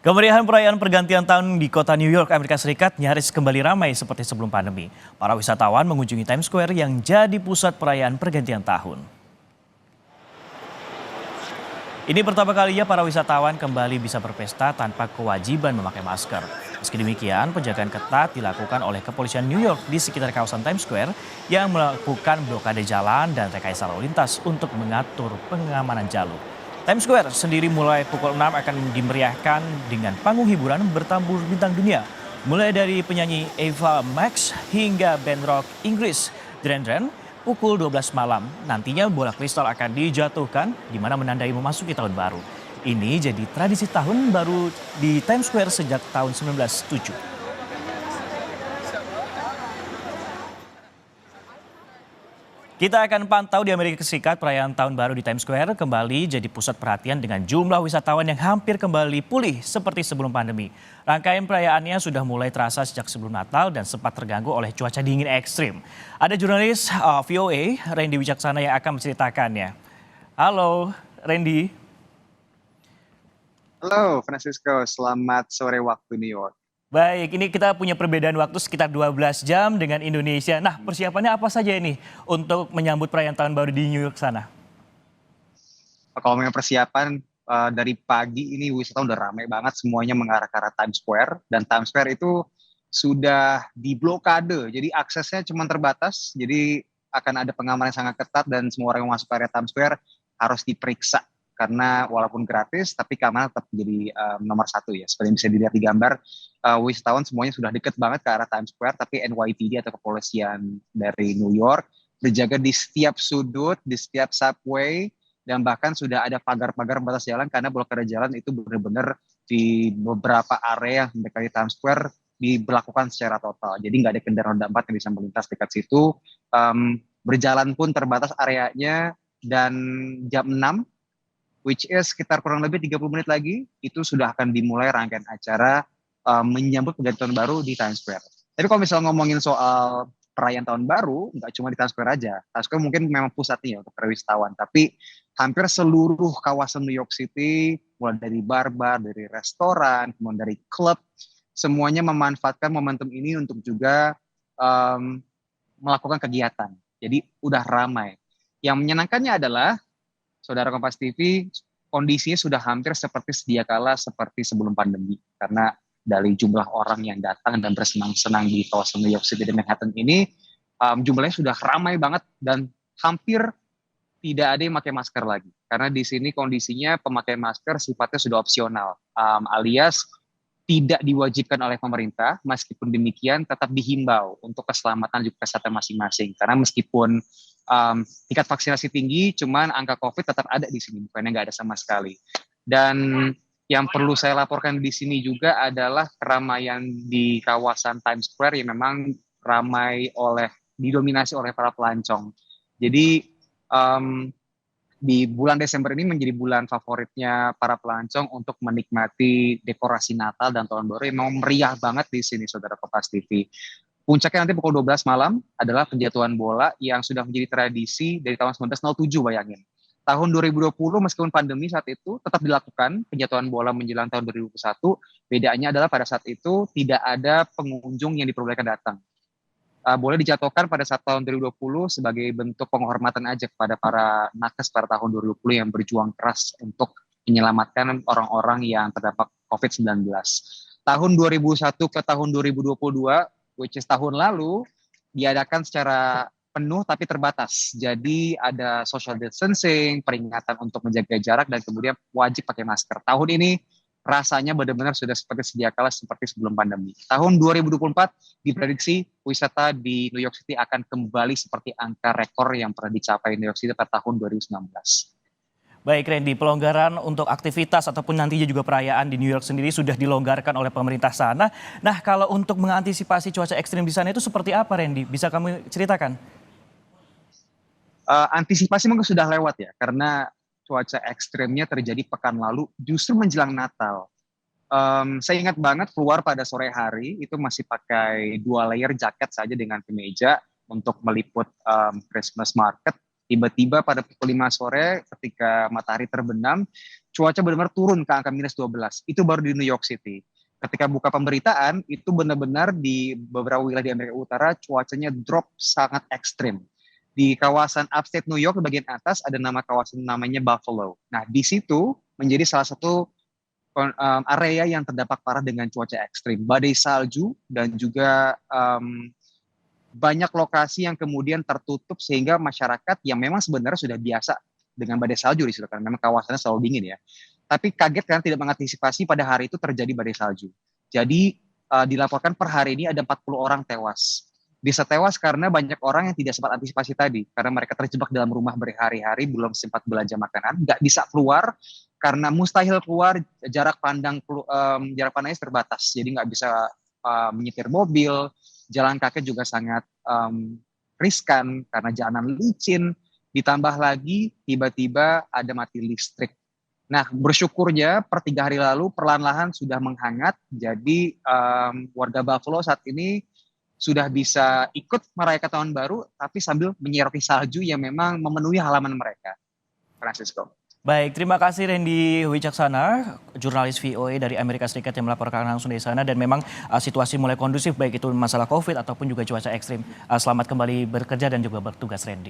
Kemeriahan perayaan pergantian tahun di kota New York, Amerika Serikat nyaris kembali ramai seperti sebelum pandemi. Para wisatawan mengunjungi Times Square yang jadi pusat perayaan pergantian tahun. Ini pertama kalinya para wisatawan kembali bisa berpesta tanpa kewajiban memakai masker. Meski demikian, penjagaan ketat dilakukan oleh kepolisian New York di sekitar kawasan Times Square yang melakukan blokade jalan dan rekayasa lalu lintas untuk mengatur pengamanan jalur. Times Square sendiri mulai pukul 6 akan dimeriahkan dengan panggung hiburan bertabur bintang dunia. Mulai dari penyanyi Ava Max hingga band rock Inggris Duran Duran pukul 12 malam. Nantinya bola kristal akan dijatuhkan di mana menandai memasuki tahun baru. Ini jadi tradisi tahun baru di Times Square sejak tahun 1907. Kita akan pantau di Amerika Serikat perayaan tahun baru di Times Square kembali jadi pusat perhatian dengan jumlah wisatawan yang hampir kembali pulih seperti sebelum pandemi. Rangkaian perayaannya sudah mulai terasa sejak sebelum Natal dan sempat terganggu oleh cuaca dingin ekstrim. Ada jurnalis VOA, Randy Wicaksana yang akan menceritakannya. Halo, Randy. Halo Francisco, selamat sore waktu New York. Baik, ini kita punya perbedaan waktu sekitar 12 jam dengan Indonesia. Nah, persiapannya apa saja ini untuk menyambut perayaan tahun baru di New York sana? Kalau memang persiapan dari pagi ini wisatawan udah ramai banget, semuanya mengarah ke arah Times Square, dan Times Square itu sudah diblokade, jadi aksesnya cuma terbatas, jadi akan ada pengamanan yang sangat ketat dan semua orang yang masuk ke area Times Square harus diperiksa karena walaupun gratis tapi keamanan tetap jadi nomor satu ya. Seperti yang bisa dilihat di gambar, wisatawan semuanya sudah deket banget ke arah Times Square, tapi NYPD atau kepolisian dari New York berjaga di setiap sudut, di setiap subway, dan bahkan sudah ada pagar-pagar batas jalan karena blokade jalan itu benar-benar di beberapa area yang mendekati Times Square diberlakukan secara total. Jadi nggak ada kendaraan roda 4 yang bisa melintas dekat situ. Berjalan pun terbatas areanya, dan jam 6, which is sekitar kurang lebih 30 menit lagi, itu sudah akan dimulai rangkaian acara menyambut pergantian tahun baru di Times Square. Tapi kalau misalnya ngomongin soal perayaan tahun baru, nggak cuma di Times Square aja. Times Square mungkin memang pusatnya untuk para wisatawan, tapi hampir seluruh kawasan New York City, mulai dari bar-bar, dari restoran, kemudian dari klub, semuanya memanfaatkan momentum ini untuk juga um, melakukan kegiatan. Jadi udah ramai. Yang menyenangkannya adalah, Saudara Kompas TV, kondisinya sudah hampir seperti sedia kala seperti sebelum pandemi. Karena dari jumlah orang yang datang dan bersenang-senang di kawasan New York City dan Manhattan ini, jumlahnya sudah ramai banget dan hampir tidak ada yang pakai masker lagi. Karena di sini kondisinya pemakaian masker sifatnya sudah opsional, alias tidak diwajibkan oleh pemerintah, meskipun demikian tetap dihimbau untuk keselamatan juga kesehatan masing-masing. Karena meskipun tingkat vaksinasi tinggi, cuman angka COVID tetap ada di sini, bukannya nggak ada sama sekali. Dan yang perlu saya laporkan di sini juga adalah keramaian di kawasan Times Square yang memang ramai didominasi oleh para pelancong. Jadi di bulan Desember ini menjadi bulan favoritnya para pelancong untuk menikmati dekorasi Natal dan Tahun Baru yang memang meriah banget di sini, Saudara Kompas TV. Puncaknya nanti pukul 12 malam adalah penjatuhan bola yang sudah menjadi tradisi dari tahun 1907, bayangin. Tahun 2020 meskipun pandemi saat itu tetap dilakukan penjatuhan bola menjelang tahun 2021, bedanya adalah pada saat itu tidak ada pengunjung yang diperbolehkan datang. Boleh dijatuhkan pada saat tahun 2020 sebagai bentuk penghormatan aja kepada para nakes pada tahun 2020 yang berjuang keras untuk menyelamatkan orang-orang yang terdampak COVID-19. Tahun 2001 ke tahun 2022, which is tahun lalu, diadakan secara penuh tapi terbatas. Jadi ada social distancing, peringatan untuk menjaga jarak, dan kemudian wajib pakai masker. Tahun ini rasanya benar-benar sudah seperti sedia kala seperti sebelum pandemi. Tahun 2024 diprediksi wisata di New York City akan kembali seperti angka rekor yang pernah dicapai New York City pada tahun 2019. Baik Randy, pelonggaran untuk aktivitas ataupun nantinya juga perayaan di New York sendiri sudah dilonggarkan oleh pemerintah sana. Nah, kalau untuk mengantisipasi cuaca ekstrim di sana itu seperti apa Randy? Bisa kamu ceritakan? Antisipasi mungkin sudah lewat ya, karena cuaca ekstrimnya terjadi pekan lalu justru menjelang Natal. Saya ingat banget keluar pada sore hari itu masih pakai 2 layer jaket saja dengan kemeja untuk meliput Christmas market. Tiba-tiba pada pukul 5 sore ketika matahari terbenam, cuaca benar-benar turun ke angka -12. Itu baru di New York City. Ketika buka pemberitaan, itu benar-benar di beberapa wilayah di Amerika Utara cuacanya drop sangat ekstrim. Di kawasan upstate New York bagian atas ada nama kawasan namanya Buffalo. Nah, di situ menjadi salah satu area yang terdampak parah dengan cuaca ekstrim, badai salju dan juga banyak lokasi yang kemudian tertutup sehingga masyarakat yang memang sebenarnya sudah biasa dengan badai salju di situ kan memang kawasannya selalu dingin ya. Tapi kaget karena tidak mengantisipasi pada hari itu terjadi badai salju. Jadi dilaporkan per hari ini ada 40 orang tewas. Bisa tewas karena banyak orang yang tidak sempat antisipasi tadi. Karena mereka terjebak dalam rumah berhari-hari, belum sempat belanja makanan, nggak bisa keluar, karena mustahil keluar, jarak pandangnya terbatas. Jadi nggak bisa menyetir mobil, jalan kaki juga sangat riskan karena jalanan licin, ditambah lagi tiba-tiba ada mati listrik. Nah, bersyukurnya per 3 hari lalu perlahan-lahan sudah menghangat, jadi warga Buffalo saat ini sudah bisa ikut merayakan tahun baru, tapi sambil menyeroki salju yang memang memenuhi halaman mereka. Francisco. Baik, terima kasih Randy Wicaksana, jurnalis VOA dari Amerika Serikat yang melaporkan langsung dari sana, dan memang situasi mulai kondusif baik itu masalah COVID ataupun juga cuaca ekstrim. Selamat kembali bekerja dan juga bertugas Randy.